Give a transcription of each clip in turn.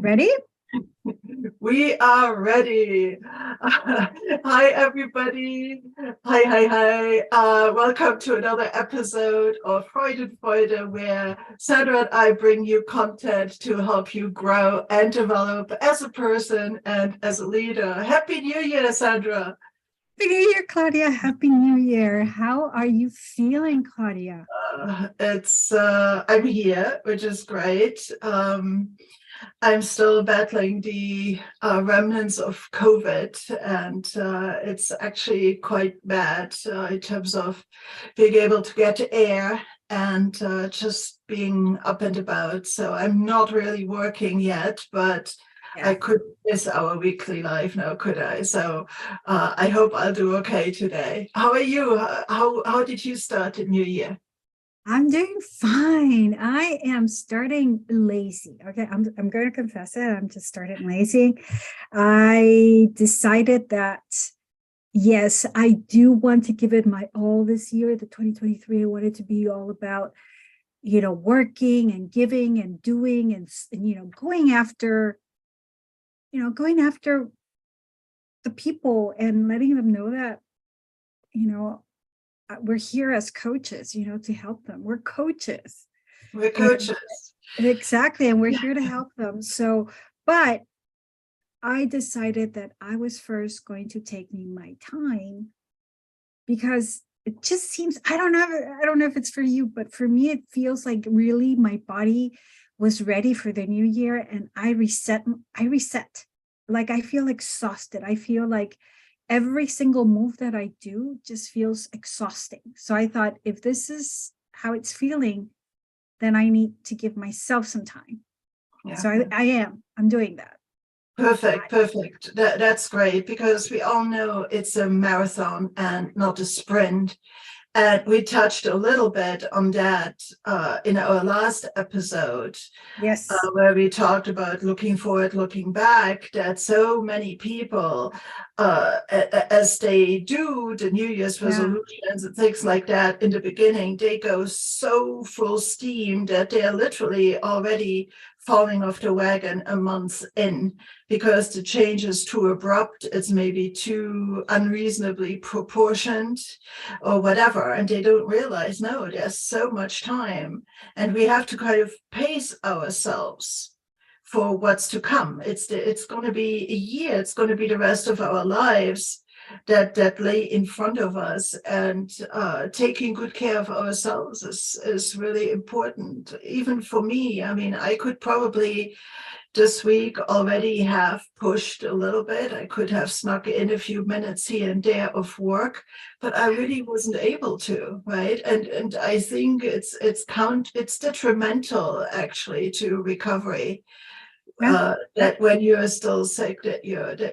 Ready? We are ready. Hi, everybody. Hi. Welcome to another episode of FreudenFreude, where Sandra and I bring you content to help you grow and develop as a person and as a leader. Happy New Year, Sandra. Happy New Year, Claudia. Happy New Year. How are you feeling, Claudia? I'm here, which is great. I'm still battling the remnants of COVID, and it's actually quite bad in terms of being able to get air and just being up and about. So I'm not really working yet, but I could miss our weekly life now, could I? So I hope I'll do okay today. How are you? How did you start the new year? I'm doing fine. I am starting lazy. Okay, I'm going to confess it. I'm just starting lazy. I decided that, yes, I do want to give it my all this year. The 2023, I wanted to be all about, working and giving and doing and going after the people and letting them know that, we're here as coaches, to help them. We're coaches. We're coaches. Exactly. And we're here to help them. So, but I decided that I was first going to take me my time, because it just seems, I don't know if it's for you, but for me, it feels like really my body was ready for the new year, and I reset. Like, I feel exhausted. I feel like every single move that I do just feels exhausting. So I thought, if this is how it's feeling, then I need to give myself some time. Yeah. So I'm doing that. Perfect. That's great, because we all know it's a marathon and not a sprint. And we touched a little bit on that in our last episode. Yes. Where we talked about looking forward, looking back, that so many people, as they do the New Year's resolutions and things like that in the beginning, they go so full steam that they are literally already falling off the wagon a month in, because the change is too abrupt, it's maybe too unreasonably proportioned or whatever, and they don't realize, no, there's so much time, and we have to kind of pace ourselves for what's to come. It's going to be a year, it's going to be the rest of our lives that lay in front of us, and taking good care of ourselves is really important. Even for me, I mean, I could probably this week already have pushed a little bit. I could have snuck in a few minutes here and there of work, but I really wasn't able to, right? And I think it's detrimental actually to recovery. That when you're still sick, that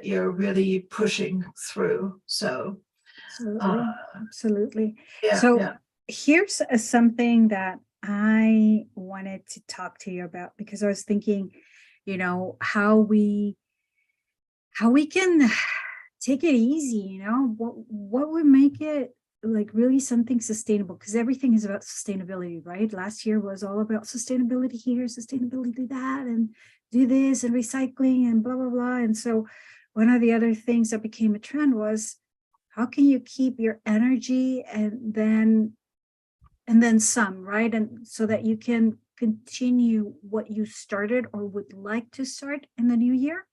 you're really pushing through. So absolutely. Here's something that I wanted to talk to you about, because I was thinking, how we can take it easy, what would make it like really something sustainable, because everything is about sustainability, right? Last year was all about sustainability here, sustainability that, and do this, and recycling, and blah, blah, blah. And so one of the other things that became a trend was, how can you keep your energy and then some, right? And so that you can continue what you started or would like to start in the new year.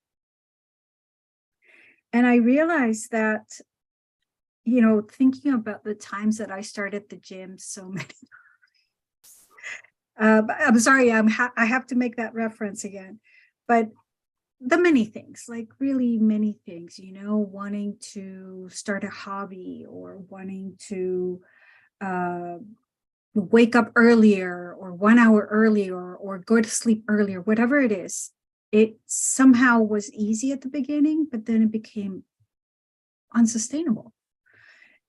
And I realized that, thinking about the times that I started the gym so many times, I'm sorry, I have to make that reference again, but the many things, like really many things, wanting to start a hobby, or wanting to wake up earlier, or 1 hour earlier, or go to sleep earlier, whatever it is, it somehow was easy at the beginning, but then it became unsustainable.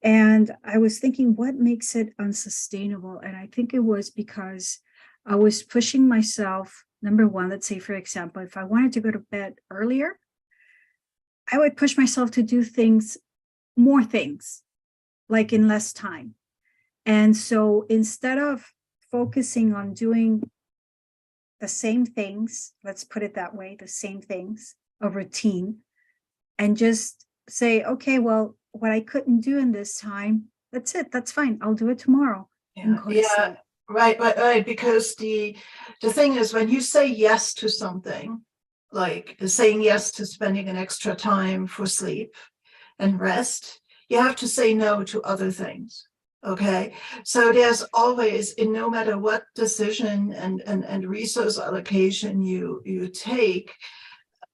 And I was thinking, what makes it unsustainable? And I think it was because I was pushing myself. Number one, let's say, for example, if I wanted to go to bed earlier, I would push myself to do more things, like in less time. And so instead of focusing on doing the same things, let's put it that way, the same things, a routine, and just say, okay, well, what I couldn't do in this time, that's it, that's fine, I'll do it tomorrow, and go to sleep. Right. Because the thing is, when you say yes to something, like saying yes to spending an extra time for sleep and rest, you have to say no to other things. Okay, so there's always, in no matter what decision and resource allocation you take,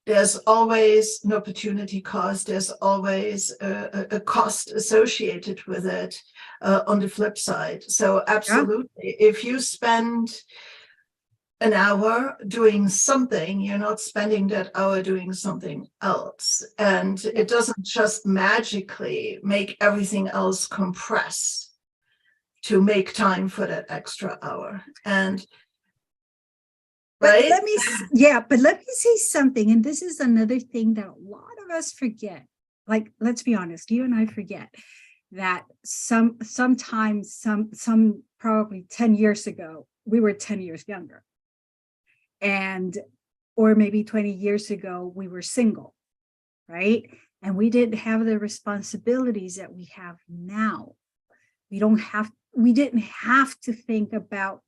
there's always an opportunity cost. There's always a cost associated with it on the flip side. So absolutely, if you spend an hour doing something, you're not spending that hour doing something else. And it doesn't just magically make everything else compress to make time for that extra hour. And but right? let me say something, and this is another thing that a lot of us forget. Like, let's be honest, you and I forget that sometimes some probably 10 years ago, we were 10 years younger. And or maybe 20 years ago, we were single, right? And we didn't have the responsibilities that we have now. We didn't have to think about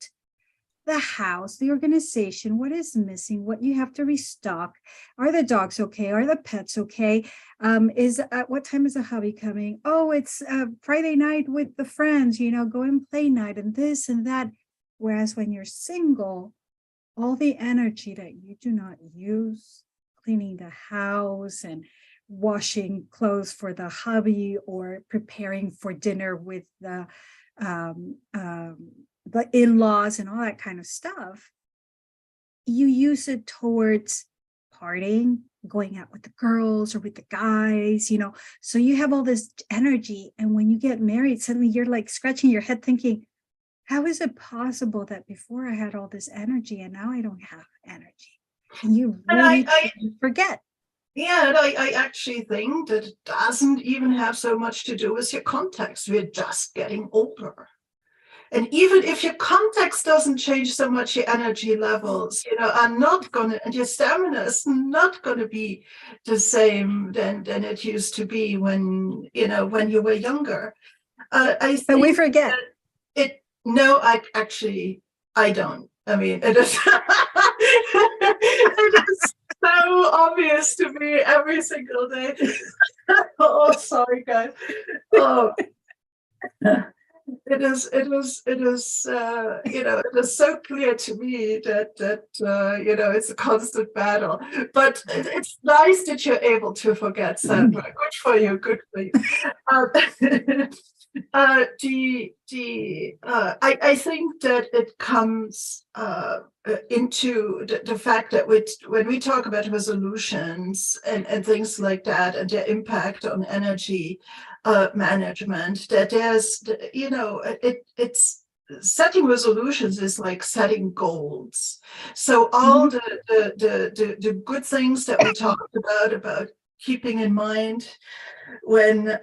the house, the organization, what is missing, what you have to restock. Are the dogs okay? Are the pets okay? What time is the hubby coming? Oh, it's Friday night with the friends, go and play night and this and that. Whereas when you're single, all the energy that you do not use, cleaning the house and washing clothes for the hubby or preparing for dinner with the in-laws and all that kind of stuff, you use it towards partying, going out with the girls or with the guys, so you have all this energy. And when you get married, suddenly you're like scratching your head thinking, how is it possible that before I had all this energy and now I don't have energy? And you really forget. Yeah, and I actually think that it doesn't even have so much to do with your context. We're just getting older. And even if your context doesn't change so much, your energy levels, are not going to, and your stamina is not going to be the same than it used to be when you were younger. I think but we forget. No, I don't. I mean, it is, it is so obvious to me every single day. Oh, sorry, guys. Oh. It is so clear to me that it's a constant battle. But it's nice that you're able to forget, Sandra. Good for you. Good for you. I think that it comes into the fact that when we talk about resolutions and things like that and their impact on energy management, that there's, it's setting resolutions is like setting goals. So all the good things that we talked about keeping in mind when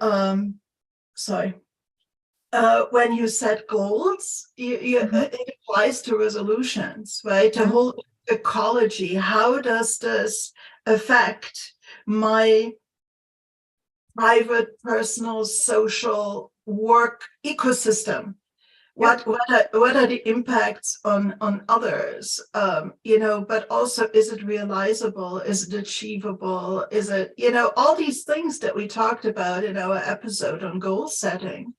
when you set goals, it applies to resolutions, right? The whole ecology. How does this affect my private, personal, social work ecosystem? What are the impacts on others? But also, is it realizable? Is it achievable? Is it, all these things that we talked about in our episode on goal setting?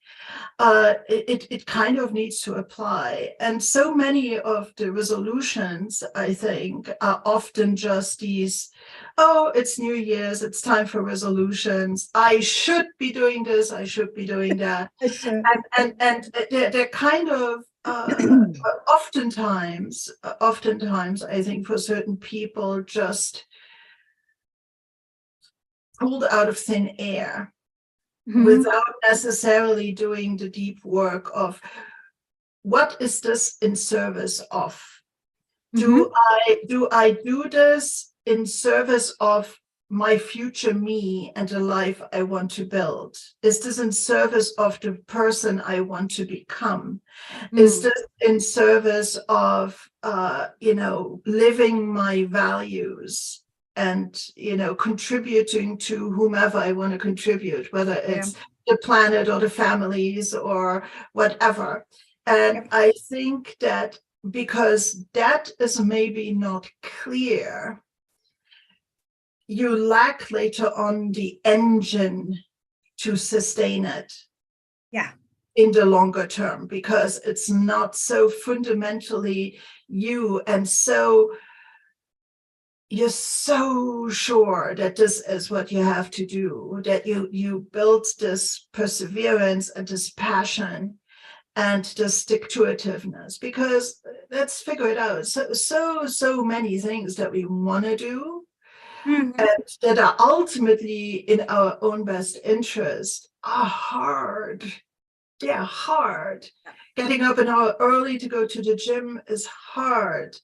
It kind of needs to apply. And so many of the resolutions, I think, are often just these, oh, it's New Year's, it's time for resolutions. I should be doing this, I should be doing that. And they're kind of oftentimes, I think for certain people, just pulled out of thin air. Without necessarily doing the deep work of what is this in service of? Do I do this in service of my future me and the life I want to build? Is this in service of the person I want to become? Is this in service of, living my values and, contributing to whomever I want to contribute, whether it's the planet or the families or whatever. And I think that because that is maybe not clear, you lack later on the engine to sustain it. Yeah. In the longer term, because it's not so fundamentally you, and so you're so sure that this is what you have to do, that you build this perseverance and this passion and the stick-to-itiveness, because let's figure it out, so many things that we want to do and that are ultimately in our own best interest are hard. They're hard. Getting up an hour early to go to the gym is hard.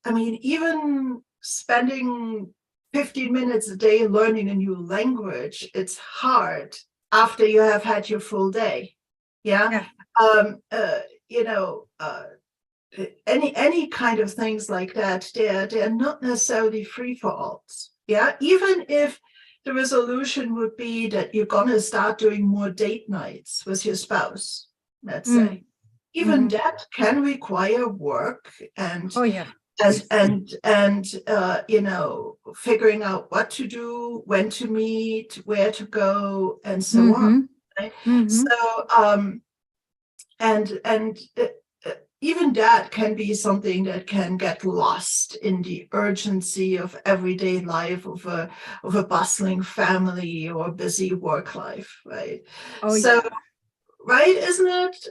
Even spending 15 minutes a day learning a new language, it's hard after you have had your full day. Yeah. Any kind of things like that, they're not necessarily free for all. Yeah. Even if the resolution would be that you're going to start doing more date nights with your spouse, let's say. Even that can require work and figuring out what to do, when to meet, where to go, and so on. Right? So even that can be something that can get lost in the urgency of everyday life, of a bustling family or busy work life, right? Right, isn't it?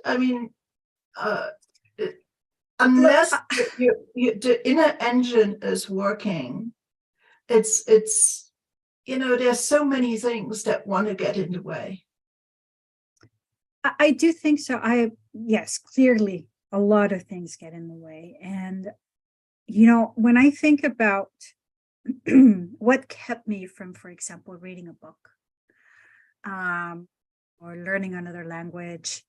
Unless the inner engine is working, it's there's so many things that want to get in the way. I do think so. Yes, clearly a lot of things get in the way. And, when I think about what kept me from, for example, reading a book, or learning another language,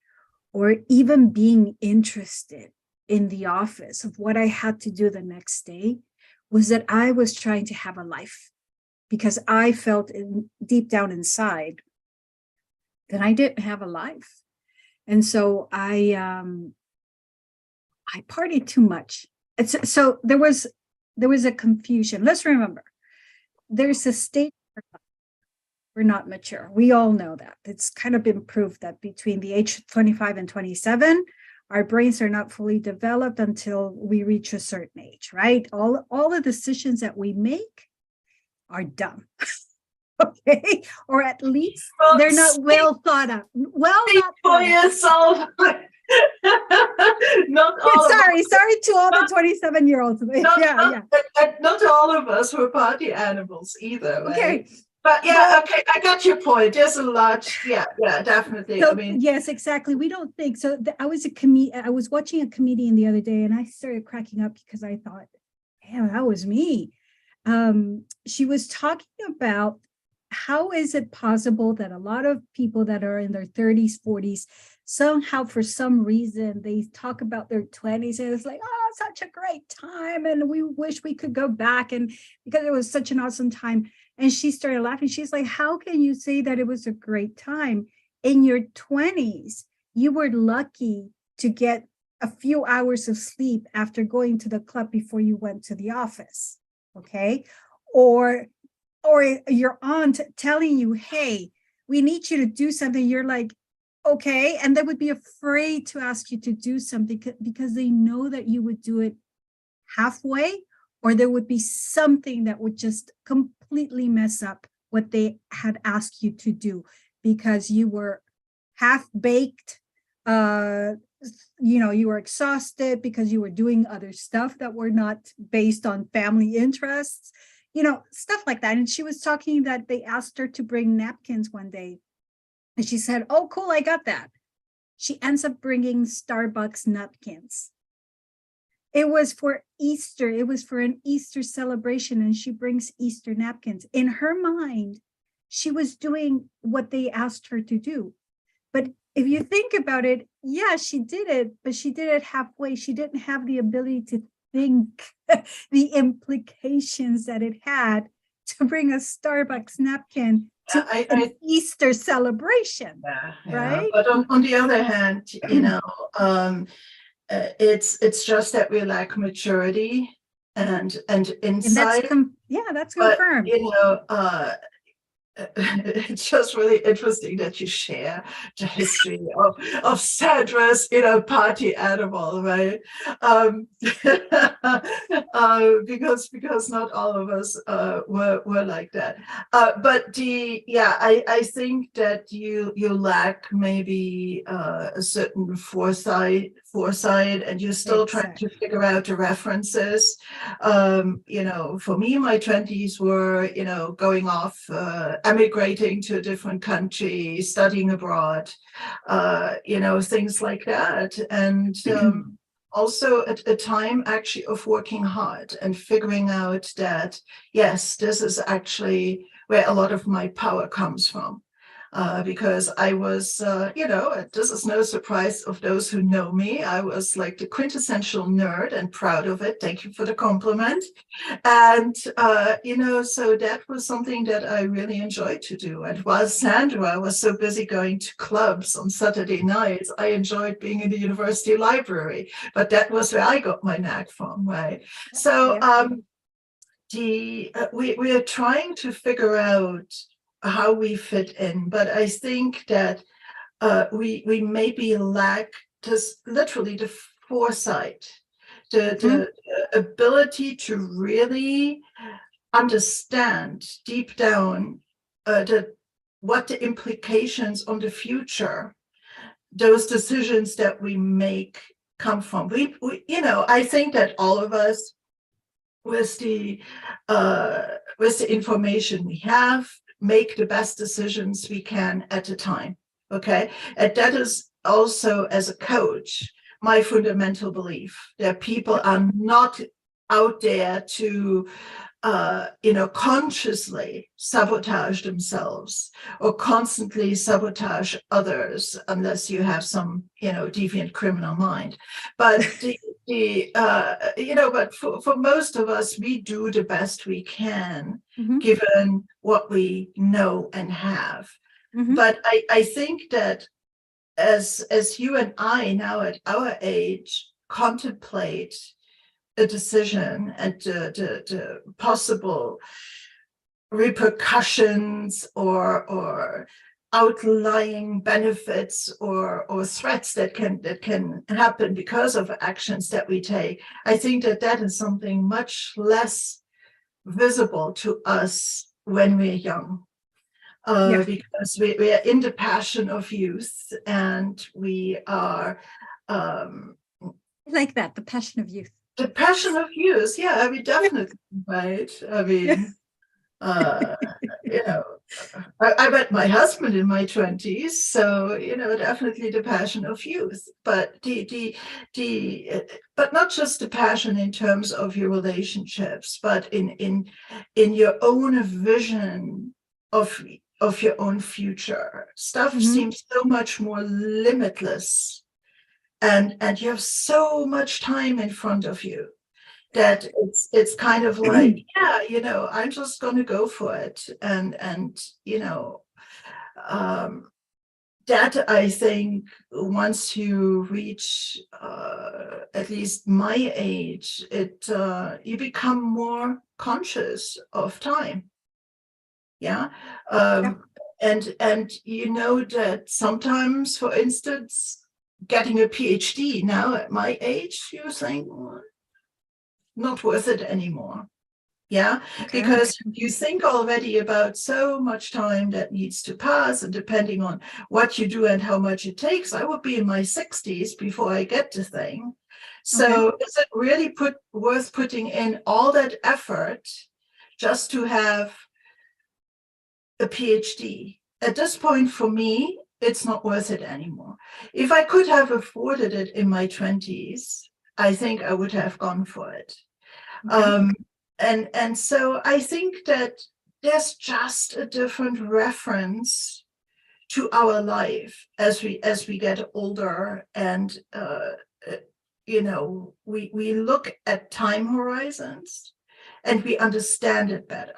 or even being interested in the office of what I had to do the next day, was that I was trying to have a life, because I felt deep down inside that I didn't have a life. And so I partied too much. So there was a confusion. Let's remember, there's a state we're not mature. We all know that. It's kind of been proved that between the age of 25 and 27, our brains are not fully developed until we reach a certain age, right? All the decisions that we make are dumb. Okay, or at least they're not well thought out. For yourself. Not all. Sorry to all the 27-year-olds. Not all of us were party animals either. Right? Okay. But okay, I got your point. There's a lot. Yeah, definitely. So, yes, exactly. We don't think so. I was watching a comedian the other day, and I started cracking up because I thought, damn, that was me. She was talking about how is it possible that a lot of people that are in their 30s, 40s, somehow, for some reason, they talk about their 20s, and it's like, oh, such a great time, and we wish we could go back, and because it was such an awesome time. And she started laughing. She's like, how can you say that it was a great time? In your 20s, you were lucky to get a few hours of sleep after going to the club before you went to the office, okay? Or your aunt telling you, hey, we need you to do something. You're like, okay. And they would be afraid to ask you to do something because they know that you would do it halfway, or there would be something that would just completely mess up what they had asked you to do because you were half-baked, you were exhausted because you were doing other stuff that were not based on family interests, stuff like that. And she was talking that they asked her to bring napkins one day. And she said, oh, cool, I got that. She ends up bringing Starbucks napkins. It was for Easter. It was for an Easter celebration, and she brings Easter napkins. In her mind, she was doing what they asked her to do. But if you think about it, yeah, she did it, but she did it halfway. She didn't have the ability to think the implications that it had to bring a Starbucks napkin to an Easter celebration, right? But on the other hand, it's just that we lack maturity and insight. That's confirmed. But, it's just really interesting that you share the history of Sandra's party animal, right? Because not all of us were like that. But I think that you lack maybe a certain foresight, and you're still trying to figure out the references. For me, my 20s were going off. Emigrating to a different country, studying abroad, things like that. And also a time actually of working hard and figuring out that, yes, this is actually where a lot of my power comes from. Because I was, this is no surprise of those who know me. I was like the quintessential nerd and proud of it. Thank you for the compliment. And, so that was something that I really enjoyed to do. And while Sandra was so busy going to clubs on Saturday nights, I enjoyed being in the university library. But that was where I got my knack from, right? So we are trying to figure out how we fit in, but I think that we maybe lack just literally the foresight, the ability to really understand deep down what the implications on the future, those decisions that we make come from. We I think that all of us, with the information we have, make the best decisions we can at a time, okay? And that is also, as a coach, my fundamental belief that people are not out there to, consciously sabotage themselves or constantly sabotage others, unless you have some, deviant criminal mind. But but for most of us, we do the best we can, given what we know and have. But I think that as you and I now at our age contemplate a decision and the possible repercussions or outlying benefits or threats that can happen because of actions that we take, I think that is something much less visible to us when we're young. Because we are in the passion of youth, and we are like that, the passion of youth. The passion of youth, yeah, I mean, definitely, right? I mean, I met my husband in my 20s, so definitely the passion of youth. But but not just the passion in terms of your relationships, but in your own vision of your own future. Stuff seems so much more limitless. And you have so much time in front of you that it's kind of like, I'm just going to go for it. And that, I think, once you reach at least my age, you become more conscious of time. And that sometimes, for instance, getting a PhD now at my age, you think, not worth it anymore. Because you think already about so much time that needs to pass, and depending on what you do and how much it takes, I would be in my 60s before I get the thing. So is it really worth putting in all that effort just to have a PhD? At this point, for me, it's not worth it anymore. If I could have afforded it in my 20s, I think I would have gone for it. Okay. And so I think that there's just a different reference to our life as we get older, and we look at time horizons and we understand it better.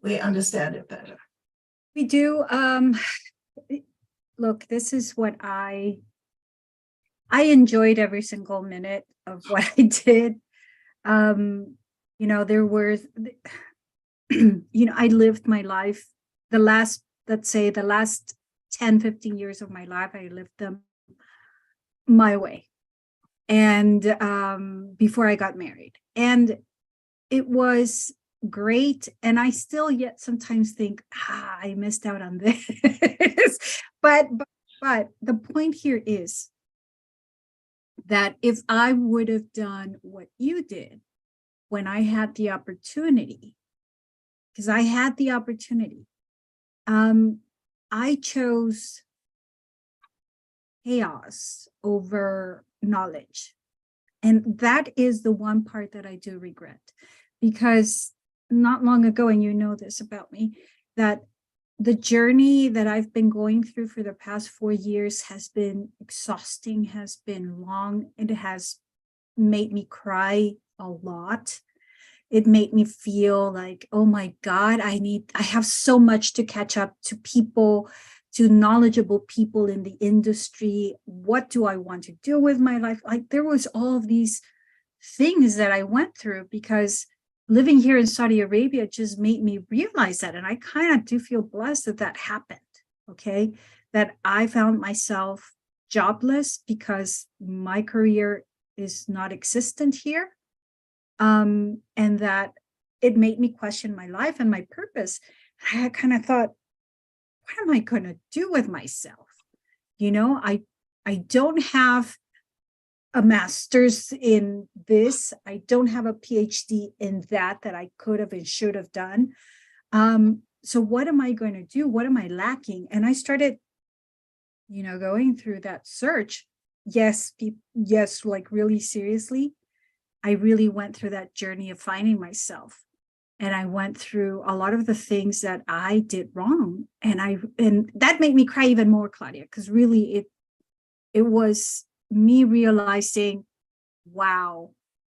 We understand it better. We do. Look, this is what I enjoyed every single minute of what I did. There were, I lived my life, let's say the last 10, 15 years of my life, I lived them my way. And before I got married. And it was great. And I still yet sometimes think, I missed out on this. but the point here is that if I would have done what you did when I had the opportunity, because I had the opportunity, I chose chaos over knowledge. And that is the one part that I do regret, because not long ago, and you know this about me, that the journey that I've been going through for the past 4 years has been exhausting, has been long. It has made me cry a lot. It made me feel like, oh my God, I have so much to catch up to people, to knowledgeable people in the industry. What do I want to do with my life? Like, there was all of these things that I went through, because living here in Saudi Arabia just made me realize that. And I kind of do feel blessed that happened. Okay. That I found myself jobless because my career is not existent here. And that it made me question my life and my purpose. I kind of thought, what am I going to do with myself? I don't have a master's in this. I don't have a PhD in that I could have and should have done. So what am I going to do? What am I lacking? And I started, going through that search. Yes, like really seriously. I really went through that journey of finding myself. And I went through a lot of the things that I did wrong. And that made me cry even more, Claudia, because really it was me realizing, wow,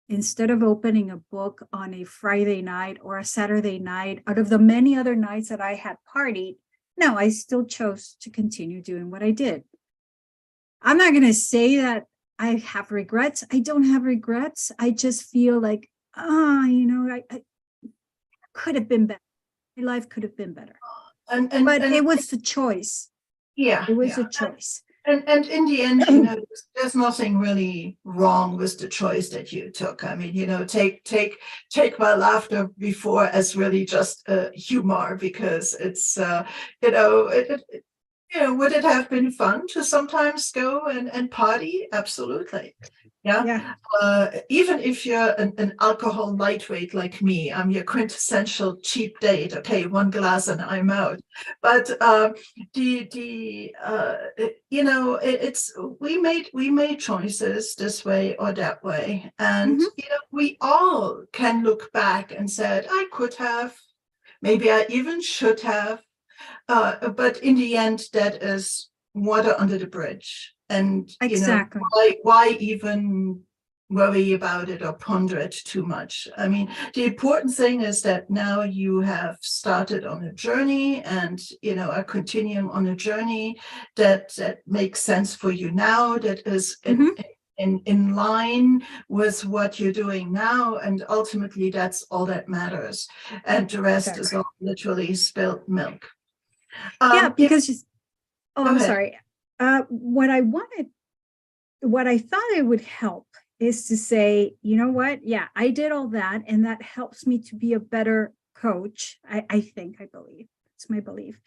instead of opening a book on a Friday night or a Saturday night, out of the many other nights that I had partied, no, I still chose to continue doing what I did. I'm not going to say that I have regrets. I don't have regrets. I just feel like, I could have been better. My life could have been better. But it was the choice. Yeah. It was a choice. And in the end, there's nothing really wrong with the choice that you took. I mean, take my laughter before as really just humor, because it's, would it have been fun to sometimes go and party? Absolutely. Yeah. Even if you're an alcohol lightweight like me, I'm your quintessential cheap date. Okay, 1 glass and I'm out. But it's we made choices this way or that way, and we all can look back and said, I could have, maybe I even should have. But in the end, that is water under the bridge. And, exactly. Why even worry about it or ponder it too much? I mean, the important thing is that now you have started on a journey and, are continuing on a journey that makes sense for you now, that is in line with what you're doing now. And ultimately, that's all that matters. And the rest is all literally spilled milk. Because I'm sorry. What I thought it would help is to say, you know what? Yeah, I did all that, and that helps me to be a better coach. I believe it's my belief,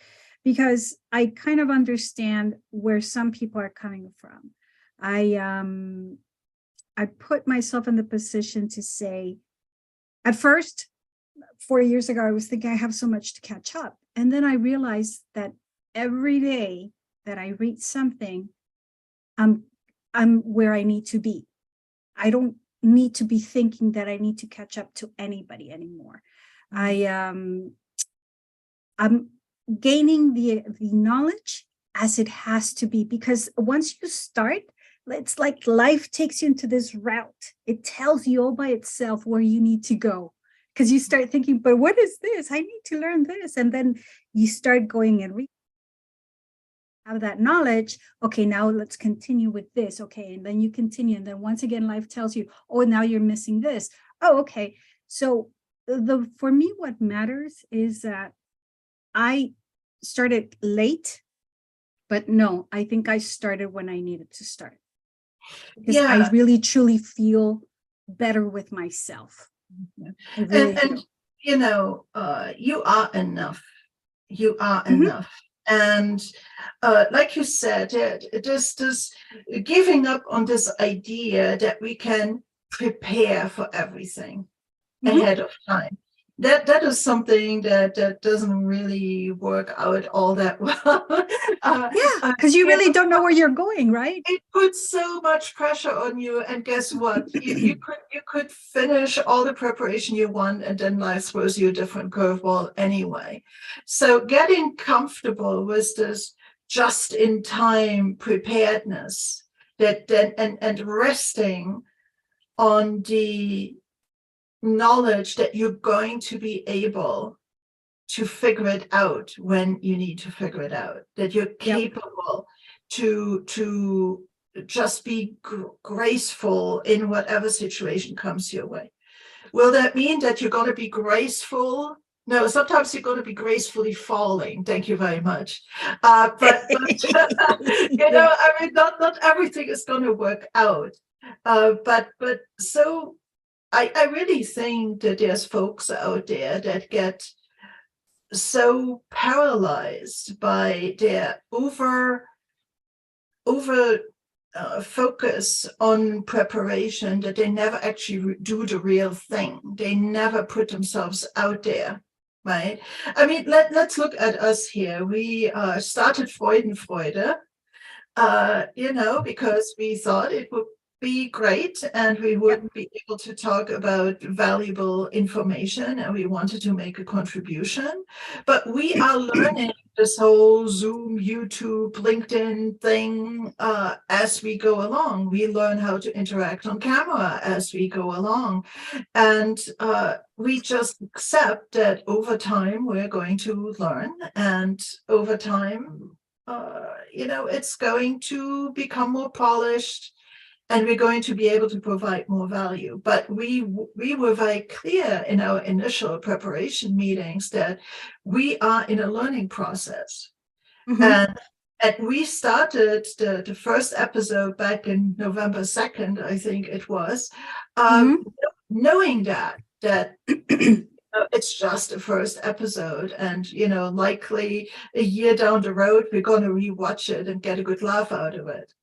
because I kind of understand where some people are coming from. I put myself in the position to say, at first, 4 years ago, I was thinking I have so much to catch up. And then I realized that every day that I read something, I'm where I need to be. I don't need to be thinking that I need to catch up to anybody anymore. I'm gaining the knowledge as it has to be, because once you start, it's like life takes you into this route. It tells you all by itself where you need to go, because you start thinking, but what is this? I need to learn this. And then you start going and reading. Have that knowledge. Okay, now let's continue with this. Okay, and then you continue. And then once again, life tells you, oh, now you're missing this. Oh, okay. So for me, what matters is that I started late, but no, I think I started when I needed to start, because I Yeah. really truly feel better with myself. I really do. You know, you are enough. You are Mhm. enough. And like you said, it is this giving up on this idea that we can prepare for everything Mhm. ahead of time. That is something that doesn't really work out all that well. Yeah, because you You really know, don't know where you're going, right? it puts so much pressure on you, and guess what? You could finish all the preparation you want, and then life throws you a different curveball anyway. So getting comfortable with this just-in-time preparedness, that then and resting on the knowledge that you're going to be able to figure it out when you need to figure it out, that you're Yep. capable to just be graceful in whatever situation comes your way. Will that mean that you're going to be graceful? No, sometimes you're going to be gracefully falling. Thank you very much. But you know, Yeah. I mean, not everything is going to work out. But so I really think that there's folks out there that get so paralyzed by their over focus on preparation that they never actually do the real thing. They never put themselves out there, right? I mean, let's look at us here. We started FreudenFreude, you know, because we thought it would be great and we Yep. would be able to talk about valuable information, and we wanted to make a contribution. But we are learning this whole Zoom, YouTube, LinkedIn thing as we go along. We learn how to interact on camera as we go along. And we just accept that over time we're going to learn, and over time you know, it's going to become more polished, and we're going to be able to provide more value. But we were very clear in our initial preparation meetings that we are in a learning process. Mhm. And we started the first episode back in November 2nd, I think it was, Mhm. knowing that it's just the first episode, and you know, likely a year down the road we're going to rewatch it and get a good laugh out of it.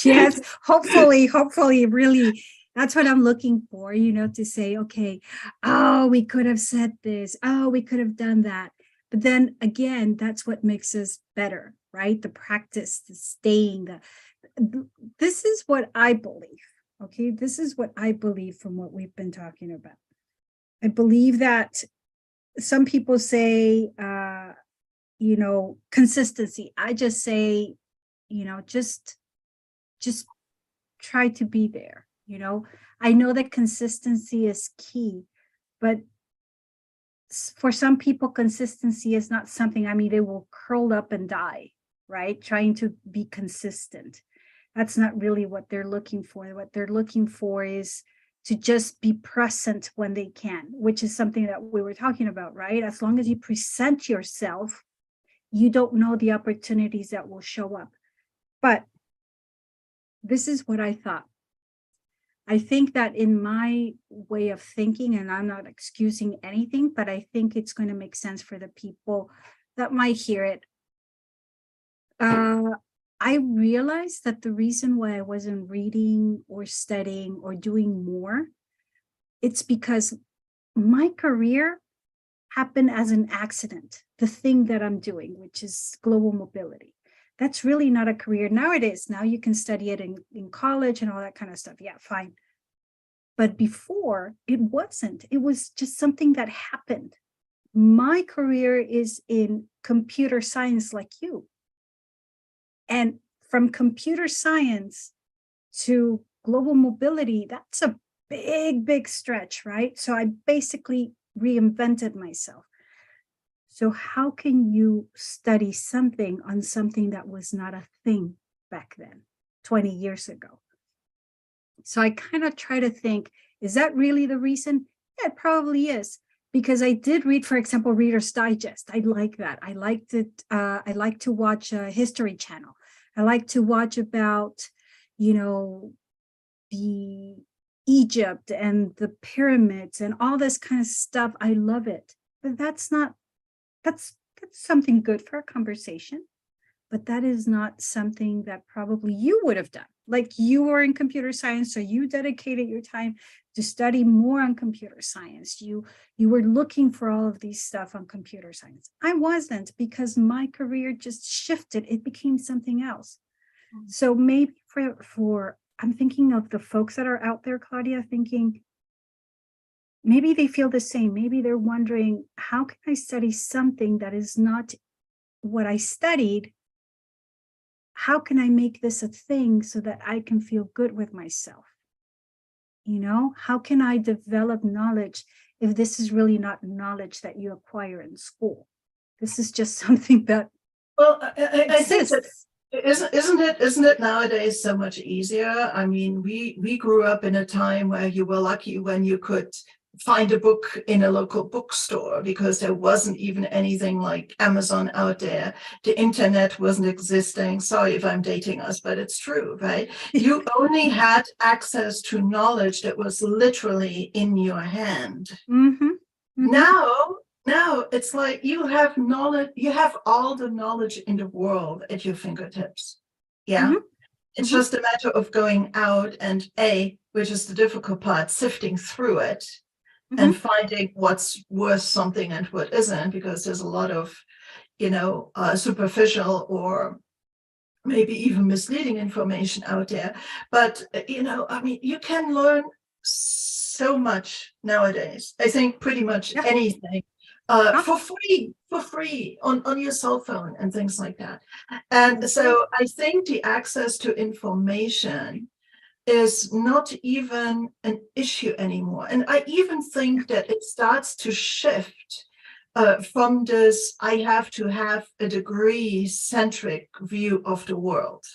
Yes, hopefully, really, that's what I'm looking for, to say, okay, oh, we could have said this, oh, we could have done that. But then again, that's what makes us better, right? The practice, the staying, this is what I believe. Okay, this is what I believe from what we've been talking about. I believe that some people say, consistency. I just say, just try to be there. I know that consistency is key, but for some people, consistency is not something, they will curl up and die, right? Trying to be consistent. That's not really what they're looking for. What they're looking for is to just be present when they can, which is something that we were talking about, right? As long as you present yourself, you don't know the opportunities that will show up. But this is what I thought. I think that in my way of thinking, and I'm not excusing anything, but I think it's going to make sense for the people that might hear it. I realized that the reason why I wasn't reading or studying or doing more, it's because my career happened as an accident. The thing that I'm doing, which is global mobility, that's really not a career. Now it is. Now you can study it in college and all that kind of stuff. Yeah, fine. But before, it wasn't. It was just something that happened. My career is in computer science, like you. And from computer science to global mobility, that's a big, big stretch, right? So I basically reinvented myself. So how can you study something on something that was not a thing back then, 20 years ago? So I kind of try to think, is that really the reason? Yeah, it probably is. Because I did read, for example, Reader's Digest. I like that. I liked it. I like to watch a History Channel. I like to watch about, the Egypt and the pyramids and all this kind of stuff. I love it. But that's something good for a conversation. But that is not something that probably you would have done. Like, you were in computer science, so you dedicated your time to study more on computer science. You were looking for all of these stuff on computer science. I wasn't, because my career just shifted. It became something else. So maybe for I'm thinking of the folks that are out there, Claudia, thinking maybe they feel the same. Maybe they're wondering, how can I study something that is not what I studied? How can I make this a thing so that I can feel good with myself? How can I develop knowledge if this is really not knowledge that you acquire in school? This is just something that I think that isn't it nowadays so much easier? I mean, we grew up in a time where you were lucky when you could find a book in a local bookstore, because there wasn't even anything like Amazon out there. The internet wasn't existing. Sorry if I'm dating us, but it's true, right? You only had access to knowledge that was literally in your hand. Mm-hmm. Mm-hmm. Now it's like you have knowledge, you have all the knowledge in the world at your fingertips. Yeah. Mm-hmm. It's just a matter of going out and which is the difficult part, sifting through it and finding what's worth something and what isn't, because there's a lot of, superficial or maybe even misleading information out there. But, I mean, you can learn so much nowadays. I think pretty much anything for free on your cell phone and things like that. And so I think the access to information is not even an issue anymore. And I even think that it starts to shift from this I have to have a degree-centric view of the world.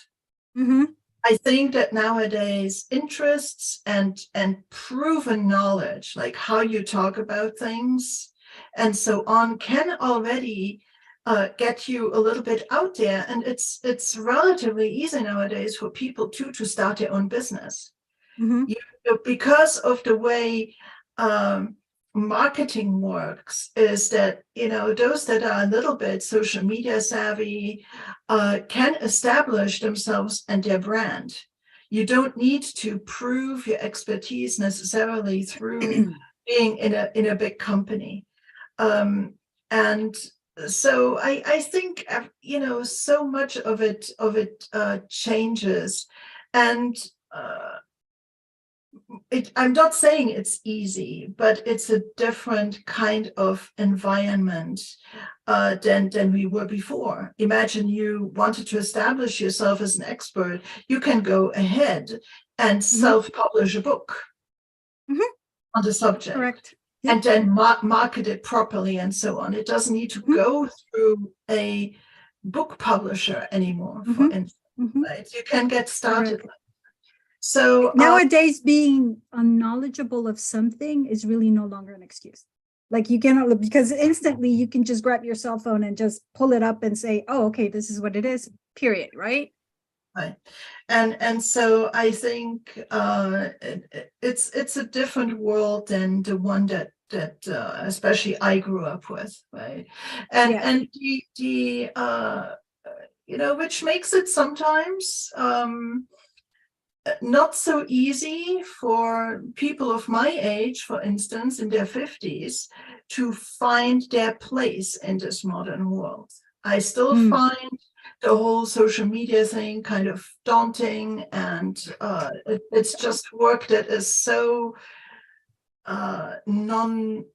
Mm-hmm. I think that nowadays interests and proven knowledge, like how you talk about things and so on, can already get you a little bit out there. And it's relatively easy nowadays for people to start their own business. Mm-hmm. Because of the way marketing works, is that those that are a little bit social media savvy can establish themselves and their brand. You don't need to prove your expertise necessarily through being in a big company. And so I think so much of it changes, and I'm not saying it's easy, but it's a different kind of environment than we were before. Imagine you wanted to establish yourself as an expert. You can go ahead and self-publish a book on the subject. Correct. Yep. And then market it properly and so on. It doesn't need to go through a book publisher anymore, for instance. Right? You can get started. So nowadays, being unknowledgeable of something is really no longer an excuse. Like, you cannot, because instantly you can just grab your cell phone and just pull it up and say, oh, okay, this is what it is, period, right? Right. And so I think it's a different world than the one that especially I grew up with, right? And the which makes it sometimes not so easy for people of my age, for instance, in their 50s, to find their place in this modern world. I still find the whole social media thing kind of daunting, and it's just work that is so non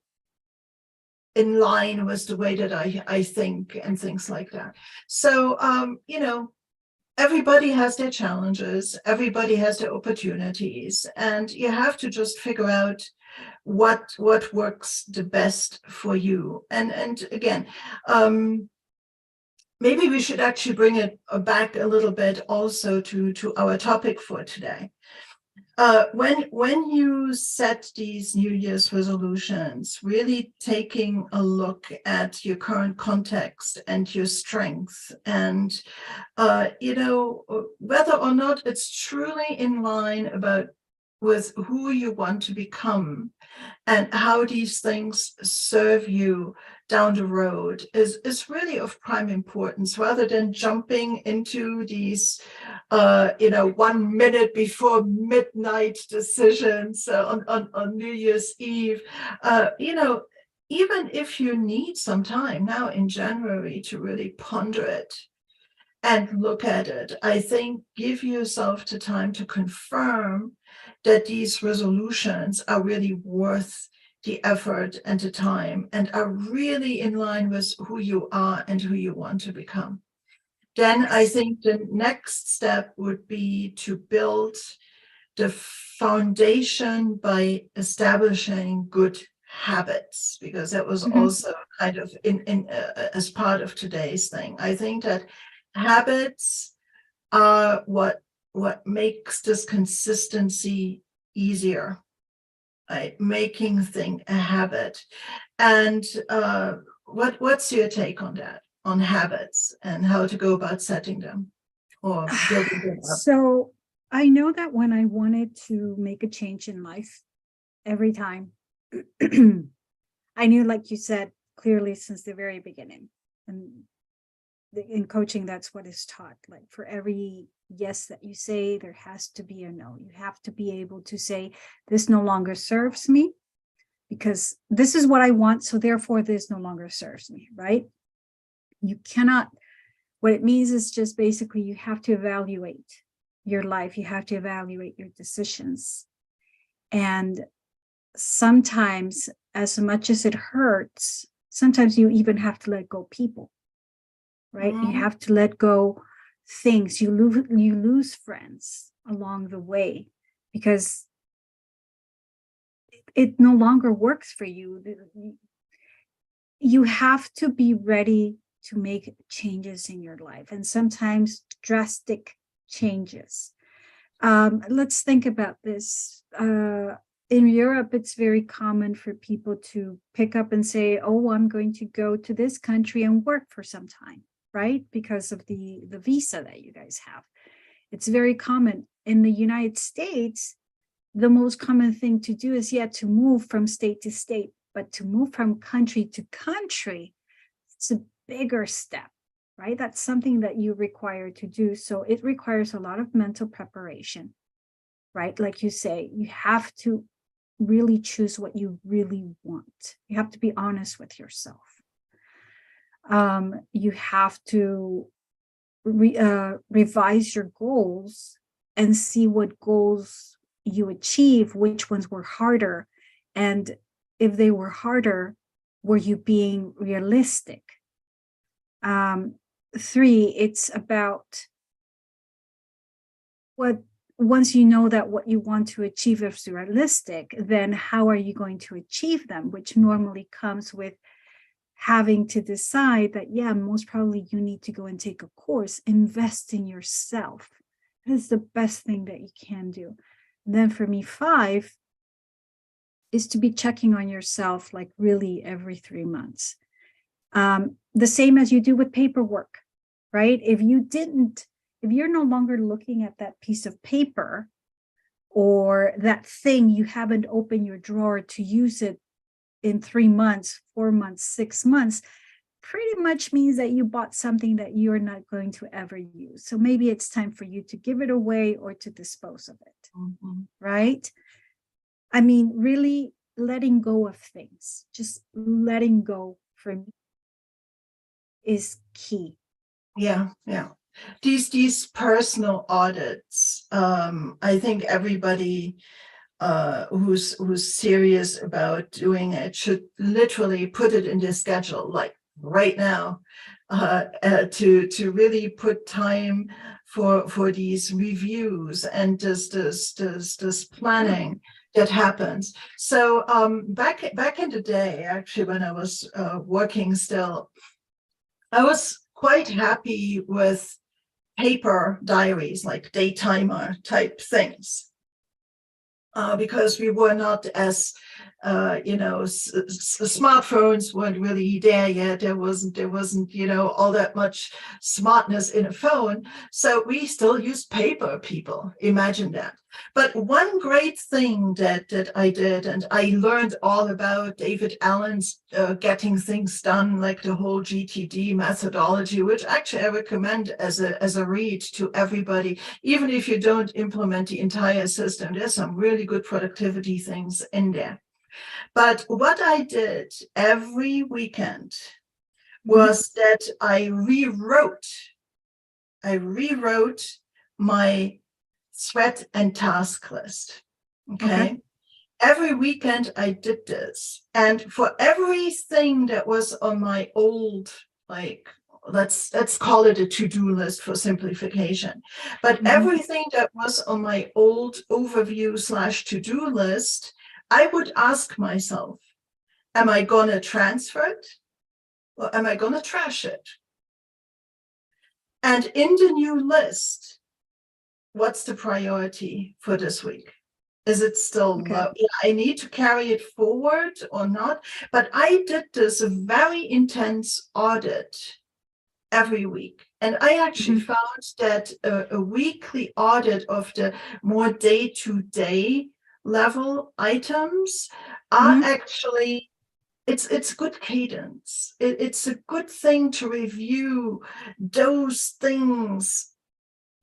in line with the way that I think and things like that. So everybody has their challenges, everybody has their opportunities, and you have to just figure out what works the best for you. And again, maybe we should actually bring it back a little bit also to our topic for today. When you set these New Year's resolutions, really taking a look at your current context and your strengths, and whether or not it's truly in line with who you want to become, and how these things serve you down the road is really of prime importance, rather than jumping into these 1 minute before midnight decisions on New Year's Eve. Even if you need some time now in January to really ponder it and look at it, I think give yourself the time to confirm that these resolutions are really worth the effort and the time, and are really in line with who you are and who you want to become. Then I think the next step would be to build the foundation by establishing good habits, because that was also kind of in as part of today's thing. I think that habits are what makes this consistency easier, right? Making thing a habit. And what's your take on that, on habits and how to go about setting them or building them up? So I know that when I wanted to make a change in life, every time, I knew, like you said, clearly since the very beginning. And in coaching, that's what is taught. Like for every yes that you say, there has to be a no. You have to be able to say, this no longer serves me, because this is what I want, so therefore this no longer serves me, right? You cannot, what it means is just basically you have to evaluate your life, you have to evaluate your decisions. And sometimes, as much as it hurts, sometimes you even have to let go people, right? You have to let go things. You lose friends along the way because it no longer works for you. You have to be ready to make changes in your life, and sometimes drastic changes. Let's think about this. In Europe, it's very common for people to pick up and say, oh, I'm going to go to this country and work for some time, right? Because of the visa that you guys have. It's very common. In the United States, the most common thing to do is, to move from state to state, but to move from country to country, it's a bigger step, right? That's something that you require to do. So it requires a lot of mental preparation, right? Like you say, you have to really choose what you really want. You have to be honest with yourself. You have to revise your goals and see what goals you achieve, which ones were harder. And if they were harder, were you being realistic? 3, it's about once you know that what you want to achieve is realistic, then how are you going to achieve them? Which normally comes with having to decide that, most probably you need to go and take a course, invest in yourself. That is the best thing that you can do. And then for me, 5 is to be checking on yourself, like really every 3 months. The same as you do with paperwork, right? If you're no longer looking at that piece of paper or that thing, you haven't opened your drawer to use it in 3 months, 4 months, 6 months, pretty much means that you bought something that you're not going to ever use. So maybe it's time for you to give it away or to dispose of it, right? I mean, really letting go of things, just letting go for me is key. Yeah, yeah. These personal audits, I think everybody who's serious about doing it should literally put it in their schedule, like right now, to really put time for these reviews and this planning that happens. So back in the day, actually, when I was working still, I was quite happy with paper diaries, like day timer type things, because we were not as, smartphones weren't really there yet. There wasn't, all that much smartness in a phone. So we still used paper, people. Imagine that. But one great thing that I did, and I learned all about David Allen's getting things done, like the whole GTD methodology, which actually I recommend as a read to everybody. Even if you don't implement the entire system, there's some really good productivity things in there. But what I did every weekend was that I rewrote my threat and task list. Okay. Every weekend I did this. And for everything that was on my old, like, let's call it a to-do list for simplification. But everything that was on my old overview / to-do list, I would ask myself, am I going to transfer it or am I going to trash it? And in the new list, what's the priority for this week? Is it still low? I need to carry it forward or not? But I did this very intense audit every week. And I actually found that a weekly audit of the more day-to-day level items are actually, it's good cadence. It's a good thing to review those things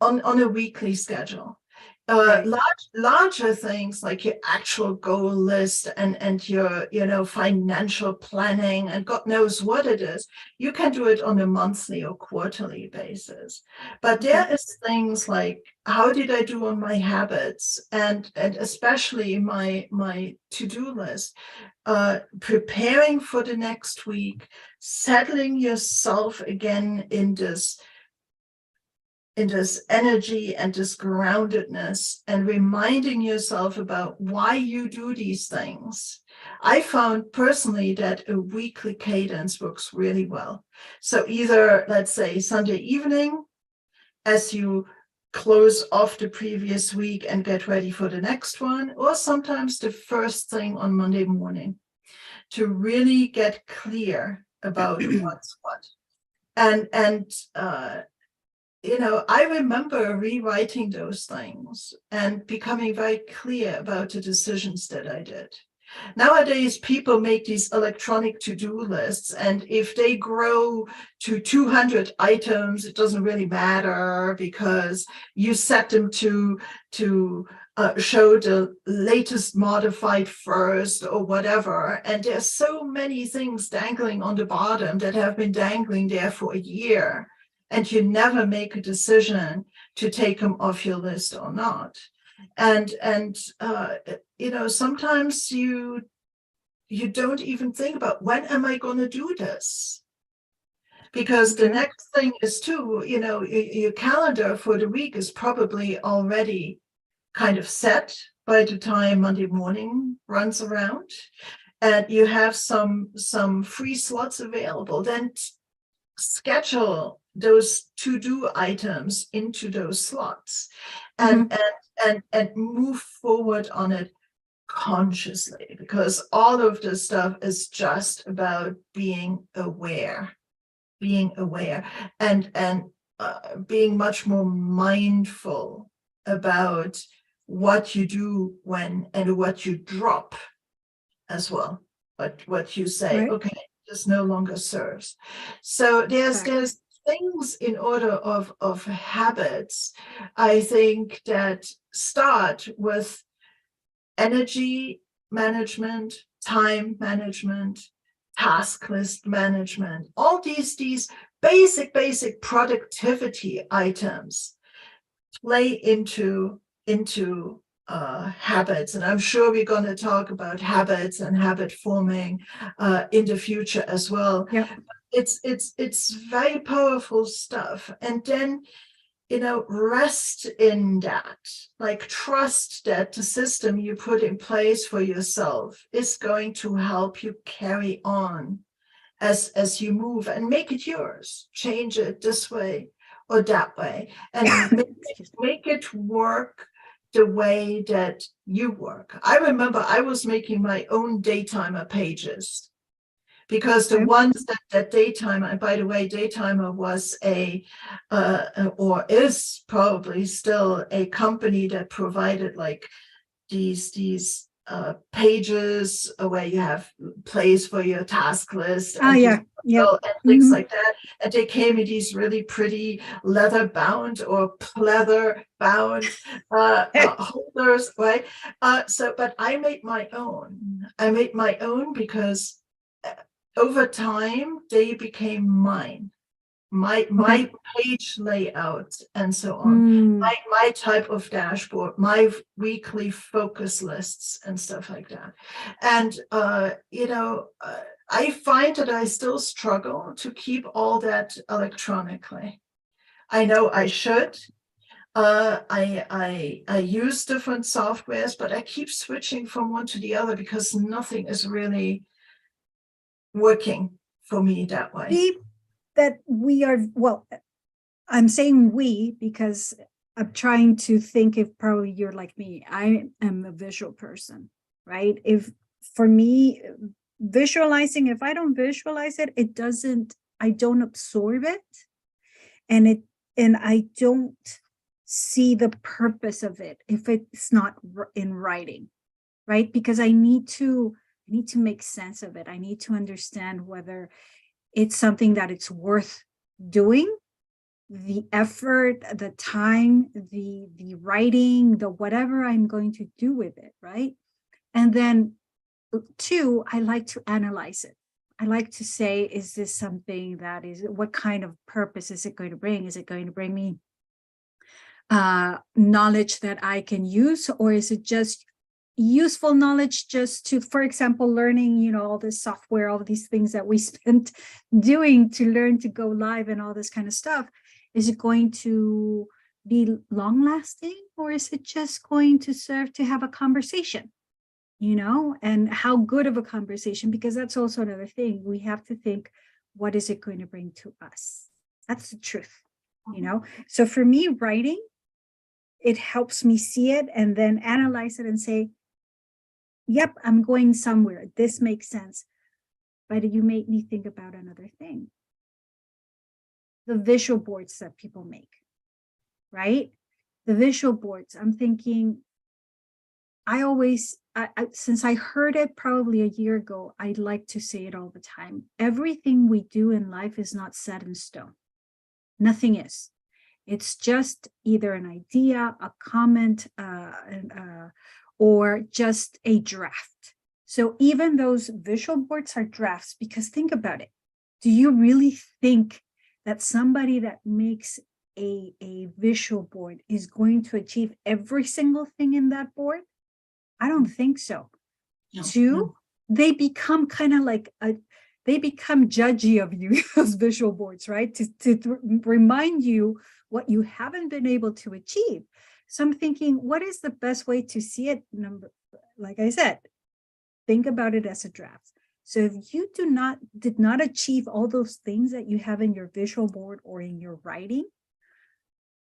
on a weekly schedule. Larger things like your actual goal list and your financial planning and God knows what it is, you can do it on a monthly or quarterly basis. But there is things like, how did I do on my habits and especially my to-do list, preparing for the next week, settling yourself again in this energy and this groundedness and reminding yourself about why you do these things. I found personally that a weekly cadence works really well. So either, let's say, Sunday evening, as you close off the previous week and get ready for the next one, or sometimes the first thing on Monday morning to really get clear about what's what. And I remember rewriting those things and becoming very clear about the decisions that I did. Nowadays, people make these electronic to-do lists, and if they grow to 200 items, it doesn't really matter because you set them to show the latest modified first or whatever. And there's so many things dangling on the bottom that have been dangling there for a year. And you never make a decision to take them off your list or not. And sometimes you don't even think about, when am I going to do this? Because the next thing is too, your calendar for the week is probably already kind of set by the time Monday morning runs around, and you have some free slots available. Then schedule those to-do items into those slots and move forward on it consciously, because all of this stuff is just about being aware and being much more mindful about what you do when and what you drop as well, but what you say, okay, this no longer serves. So there's things in order of habits, I think, that start with energy management, time management, task list management, all these basic productivity items play into habits. And I'm sure we're going to talk about habits and habit forming in the future as well. Yeah. It's very powerful stuff. And then, rest in that, like trust that the system you put in place for yourself is going to help you carry on as you move, and make it yours, change it this way or that way, and make it work the way that you work. I remember I was making my own daytimer pages, because the ones that Daytimer, and by the way, Daytimer was or is probably still a company that provided like these pages where you have place for your task list and, and things like that. And they came in these really pretty leather bound or pleather bound holders, right? But I made my own. I made my own because over time they became mine. My page layout and so on, my type of dashboard, my weekly focus lists and stuff like that. And I find that I still struggle to keep all that electronically. I know I should. I use different softwares, but I keep switching from one to the other because nothing is really working for me that way. That we are, well, I'm saying we because I'm trying to think if probably you're like me. I am a visual person, right? If for me, visualizing, if I don't visualize it, I don't absorb it. And I don't see the purpose of it if it's not in writing, right? Because I need to make sense of it. I need to understand whether it's something that it's worth doing, the effort, the time, the writing, the whatever I'm going to do with it, right? And then two, I like to analyze it. I like to say, is this something that is, what kind of purpose is it going to bring? Is it going to bring me knowledge that I can use, or is it just useful knowledge just to, for example, learning, all this software, all these things that we spent doing to learn to go live and all this kind of stuff? Is it going to be long lasting, or is it just going to serve to have a conversation, and how good of a conversation? Because that's also another thing. We have to think, what is it going to bring to us? That's the truth, So for me, writing, it helps me see it and then analyze it and say, yep, I'm going somewhere. This makes sense. But you made me think about another thing. The visual boards that people make, right? The visual boards, I'm thinking, since I heard it probably a year ago, I like to say it all the time. Everything we do in life is not set in stone. Nothing is. It's just either an idea, a comment, or just a draft. So even those visual boards are drafts, because think about it. Do you really think that somebody that makes a visual board is going to achieve every single thing in that board? I don't think so. No, Two, they become kind of like they become judgy of you, those visual boards, right? To remind you what you haven't been able to achieve. So I'm thinking, what is the best way to see it? Like I said, think about it as a draft. So if you did not achieve all those things that you have in your visual board or in your writing,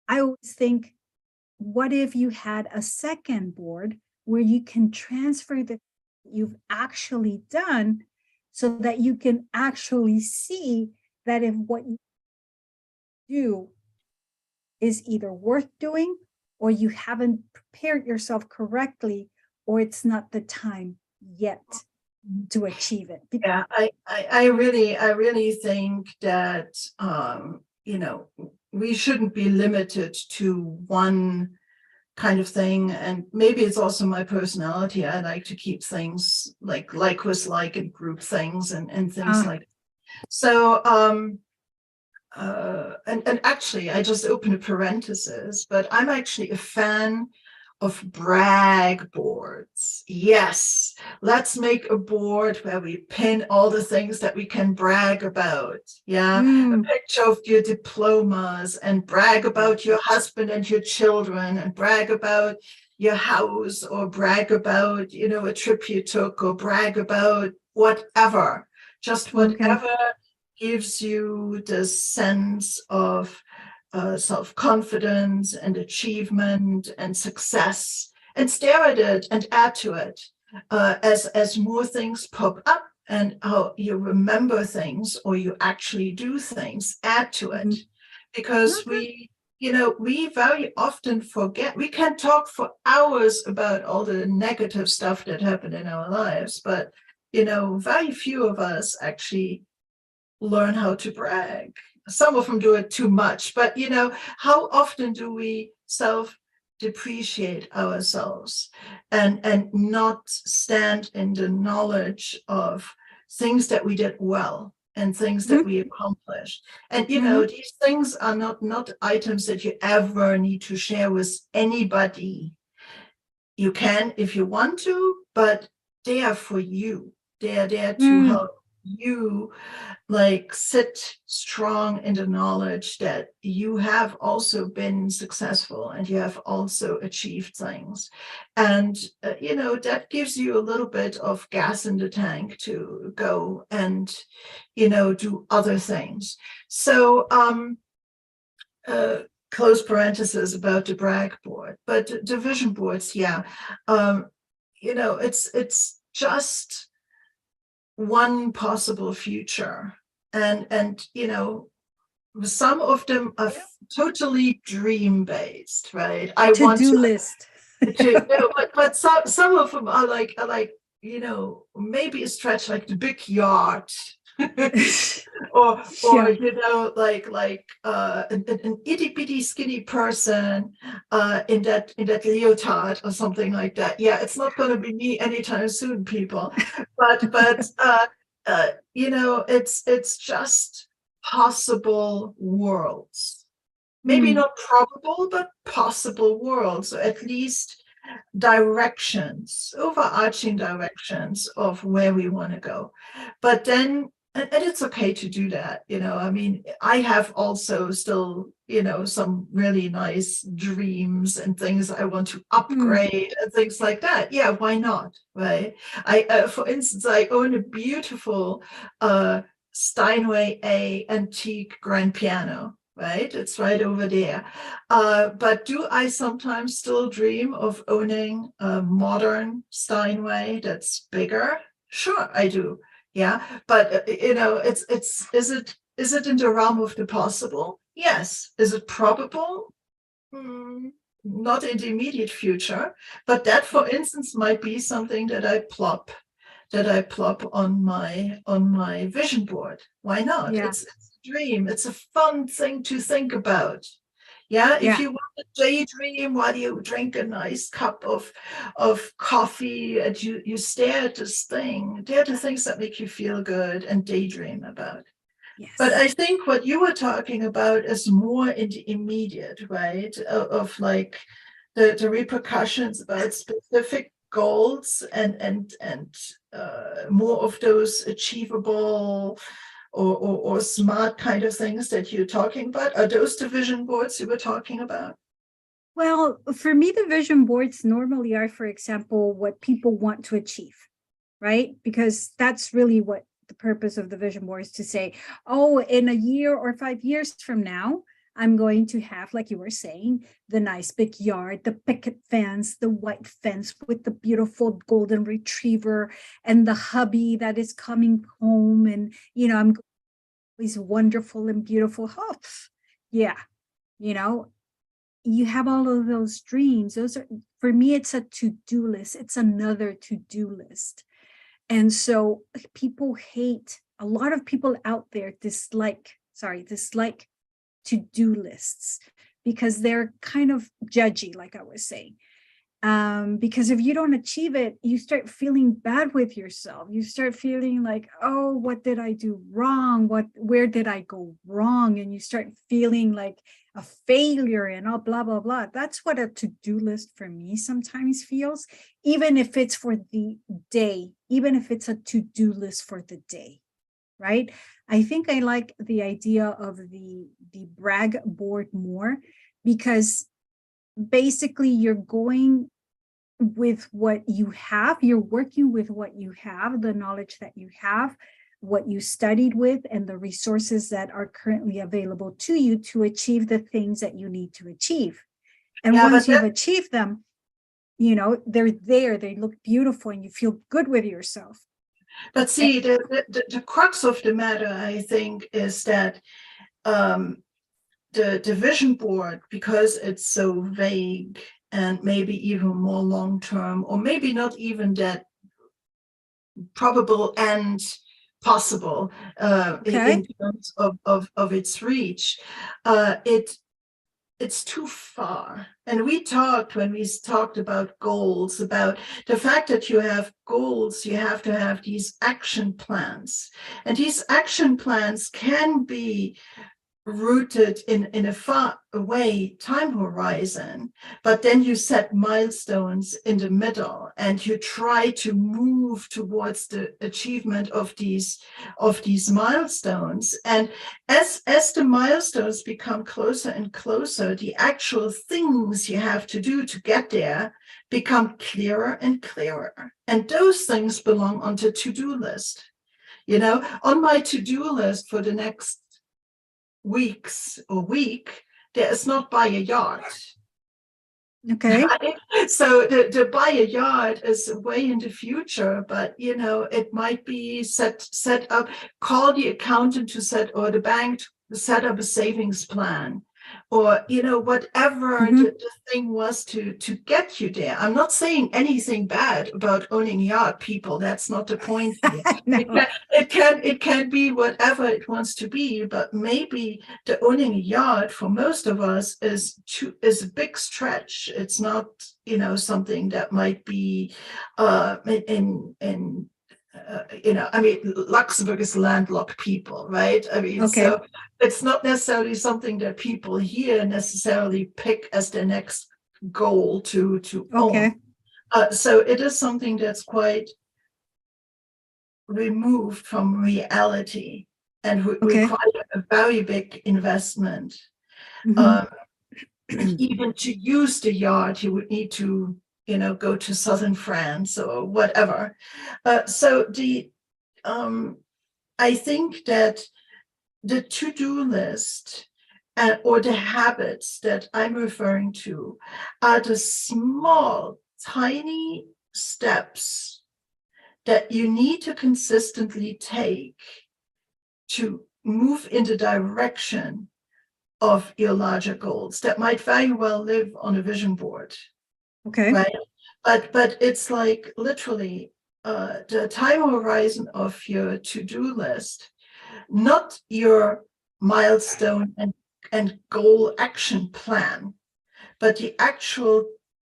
I always think, what if you had a second board where you can transfer the you've actually done, so that you can actually see that if what you do is either worth doing, or you haven't prepared yourself correctly, or it's not the time yet to achieve it. Yeah, I really think that we shouldn't be limited to one kind of thing. And maybe it's also my personality. I like to keep things like with like and group things and things like that. So and actually, I just opened a parenthesis, but I'm actually a fan of brag boards. Yes, let's make a board where we pin all the things that we can brag about. Yeah, a Mm, picture of your diplomas, and brag about your husband and your children, and brag about your house, or brag about, a trip you took, or brag about whatever, just okay. whatever gives you the sense of self-confidence and achievement and success, and stare at it and add to it as more things pop up, and how you remember things or you actually do things, add to it. Mhm. Because Okay. we very often forget. We can talk for hours about all the negative stuff that happened in our lives, but very few of us actually learn how to brag. Some of them do it too much, but how often do we self depreciate ourselves, and not stand in the knowledge of things that we did well and things that Mhm, we accomplished? And mhm. these things are not items that you ever need to share with anybody. You can if you want to, but they are for you. They are there to Mm, help you, like, sit strong in the knowledge that you have also been successful and you have also achieved things. And that gives you a little bit of gas in the tank to go and do other things. So uh close parenthesis about the brag board, but the vision boards, yeah. um it's just one possible future, and some of them are totally dream based, right? a I want to-do list. to no, but some of them are like maybe a stretch, like the big yacht. or Yeah. an itty bitty skinny person in that leotard or something like that. Yeah, it's not going to be me anytime soon, people. But it's just possible worlds. Maybe Mm, not probable, but possible worlds, or at least directions, overarching directions of where we want to go. But then, and it's okay to do that. I mean, I have also still, some really nice dreams and things I want to mm. upgrade and things like that. Yeah, why not? Right. For instance, I own a beautiful Steinway A antique grand piano. Right, it's right over there. But do I sometimes still dream of owning a modern Steinway that's bigger? Sure, I do. Yeah, but is it in the realm of the possible? Yes. Is it probable? Not in the immediate future, but that, for instance, might be something that I plop on my vision board. Why not? Yeah, It's a dream. It's a fun thing to think about. Yeah, if yeah. you want to daydream while you drink a nice cup of coffee and you stare at this thing, they're the things that make you feel good and daydream about. But Yes. I think what you were talking about is more in the immediate, right? Of like the repercussions about specific goals, and more of those achievable or smart kind of things that you're talking about. Are those the vision boards you were talking about? Well, for me, the vision boards normally are, for example, what people want to achieve, right? Because that's really what the purpose of the vision board is, to say, oh, in a year or 5 years from now, I'm going to have, like you were saying, the nice big yard, the picket fence, the white fence with the beautiful golden retriever, and the hubby that is coming home. And, I'm always wonderful and beautiful. Oh, yeah, you know, you have all of those dreams. Those are, for me, it's a to-do list. It's another to-do list. And so people hate, a lot of people out there dislike to-do lists, because they're kind of judgy, like I was saying. Because if you don't achieve it, you start feeling bad with yourself. You start feeling like, oh, what did I do wrong? Where did I go wrong? And you start feeling like a failure and oh, blah, blah, blah. That's what a to-do list for me sometimes feels, even if it's for the day, even if it's a to-do list for the day, right? I think I like the idea of the brag board more, because basically you're going with what you have, you're working with what you have, the knowledge that you have, what you studied with, and the resources that are currently available to you to achieve the things that you need to achieve. And Yeah, once you've achieved them, they're there, they look beautiful, and you feel good with yourself. but see, the crux of the matter, I think, is that the vision board, because it's so vague and maybe even more long-term, or maybe not even that probable and possible in terms of its reach, it's too far. And when we talked about goals, about the fact that you have goals, you have to have these action plans. And these action plans can be rooted in a far away time horizon, but then you set milestones in the middle and you try to move towards the achievement of these milestones. And as the milestones become closer and closer, the actual things you have to do to get there become clearer and clearer. And those things belong on the to-do list. On my to-do list for the next weeks or week, there is not buy a yacht. Okay. Right? So the buy a yacht is way in the future, but it might be set up, call the accountant to or the bank to set up a savings plan, or whatever the thing was to get you there. I'm not saying anything bad about owning a yacht, people. That's not the point here. No. It can be whatever it wants to be, but maybe the owning a yacht for most of us is a big stretch. It's not something that might be I mean, Luxembourg is landlocked people, right? I mean, so it's not necessarily something that people here necessarily pick as their next goal to own. So it is something that's quite removed from reality and require a very big investment. Even to use the yacht, you would need to go to southern France or whatever. So I think that the to-do list or the habits that I'm referring to are the small, tiny steps that you need to consistently take to move in the direction of your larger goals that might very well live on a vision board. Right. But it's like literally the time horizon of your to-do list, not your milestone and goal action plan, but the actual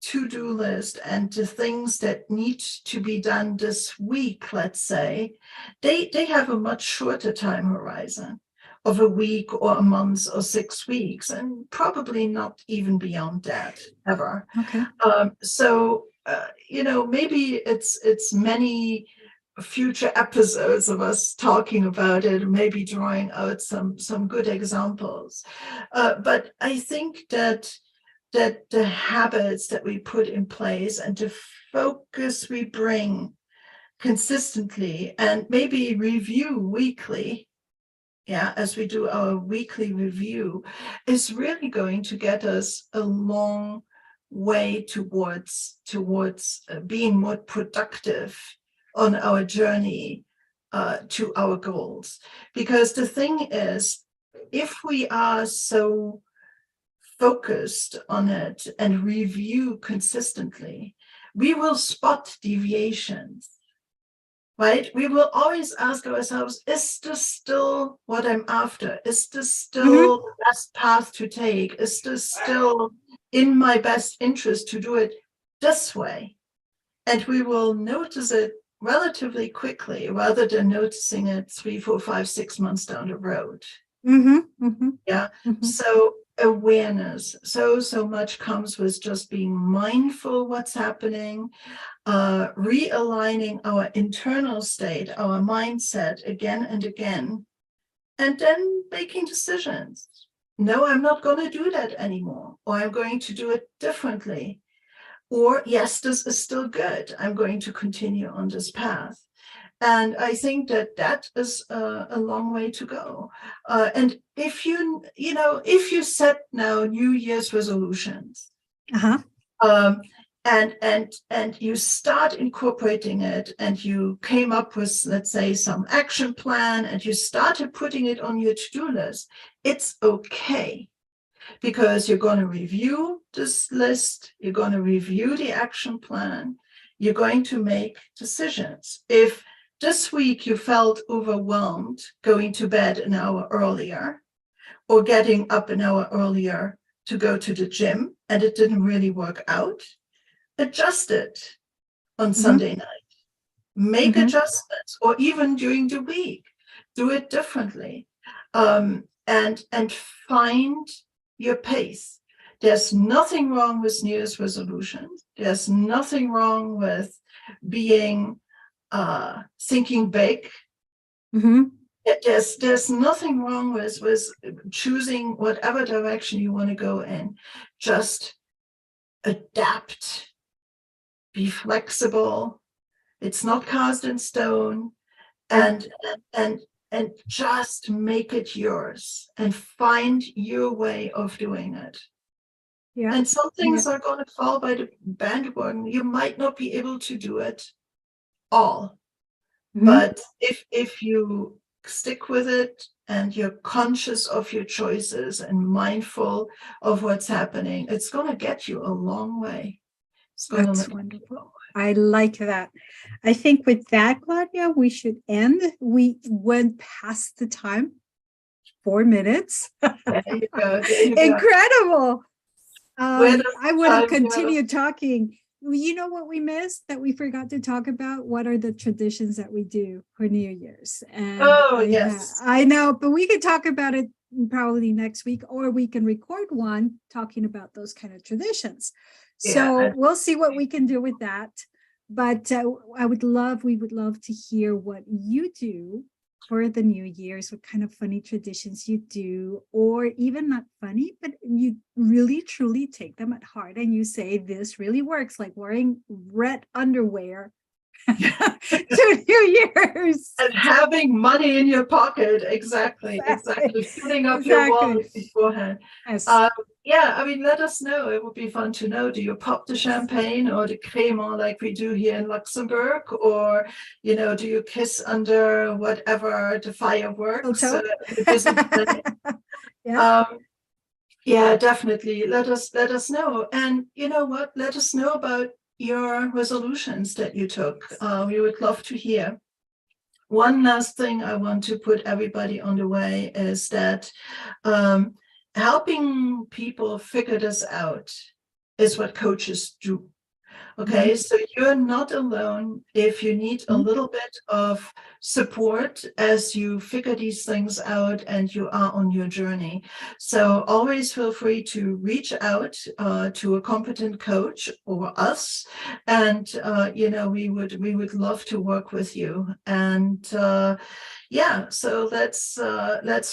to-do list and the things that need to be done this week, let's say, they have a much shorter time horizon of a week or a month or 6 weeks, and probably not even beyond that ever. So maybe it's many future episodes of us talking about it, maybe drawing out some good examples. But I think that the habits that we put in place and the focus we bring consistently and maybe review weekly, as we do our weekly review, is really going to get us a long way towards being more productive on our journey to our goals. Because the thing is, if we are so focused on it and review consistently, we will spot deviations. Right? We will always ask ourselves, is this still what I'm after? Is this still the best path to take? Is this still in my best interest to do it this way. And we will notice it relatively quickly rather than noticing it 3, 4, 5, 6 months down the road. Yeah. So awareness, so much comes with just being mindful what's happening, realigning our internal state, our mindset again and again, and then making decisions. No, I'm not going to do that anymore, or I'm going to do it differently. Or yes, this is still good. I'm going to continue on this path. And I think that that is a long way to go. And if you set now New Year's resolutions, and you start incorporating it, and you came up with, let's say, some action plan, and you started putting it on your to-do list, it's okay. Because you're going to review this list, you're going to review the action plan, you're going to make decisions. If this week you felt overwhelmed going to bed an hour earlier or getting up an hour earlier to go to the gym and it didn't really work out, adjust it on Sunday night. Make adjustments, or even during the week, do it differently, and find your pace. There's nothing wrong with New Year's resolutions. There's nothing wrong with being thinking big. There's nothing wrong with choosing whatever direction you want to go in. Just adapt, be flexible. It's not cast in stone, and just make it yours and find your way of doing it. Yeah. And some things are going to fall by the bandwagon. You might not be able to do it all, but if you stick with it and you're conscious of your choices and mindful of what's happening, it's going to get you a long way. That's wonderful. I like that. I think with that, Claudia, we should end. We went past the time, 4 minutes. There you go. There you Incredible. I would have continued talking. You know what we missed that we forgot to talk about? What are the traditions that we do for New Year's? And yes. I know, but we could talk about it probably next week, or we can record one talking about those kind of traditions. So we'll see what we can do with that. But we would love to hear what you do for the New Year's, what kind of funny traditions you do, or even not funny, but you really truly take them at heart and you say, this really works, like wearing red underwear to New Year's. And having money in your pocket, exactly. Filling up your wallet beforehand. Yes. Yeah, I mean, let us know. It would be fun to know. Do you pop the champagne or the cremant like we do here in Luxembourg? Or, do you kiss under whatever the fireworks? Yeah, definitely. Let us know. And you know what? Let us know about your resolutions that you took. We would love to hear. One last thing I want to put everybody on the way is that helping people figure this out is what coaches do. Okay, so you're not alone if you need a little bit of support as you figure these things out and you are on your journey. So always feel free to reach out to a competent coach or us, and we would love to work with you. And so let's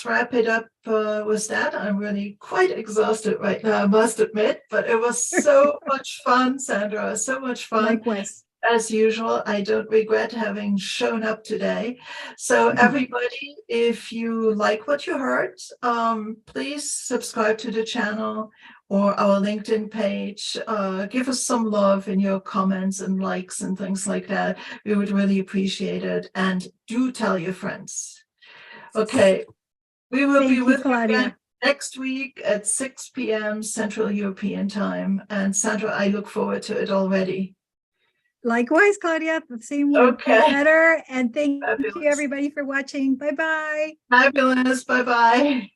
wrap it up with that. I'm really quite exhausted right now, I must admit, but it was so much fun, Sandra, so much fun. Likewise. As usual, I don't regret having shown up today. So everybody, if you like what you heard, please subscribe to the channel or our LinkedIn page. Give us some love in your comments and likes and things like that. We would really appreciate it. And do tell your friends. Okay, we will be with you again next week at 6 p.m. Central European Time. And Sandra, I look forward to it already. Likewise, Claudia, the same way. Okay. Better. And thank you everybody for watching. Bye-bye. Fabulous. Bye-bye.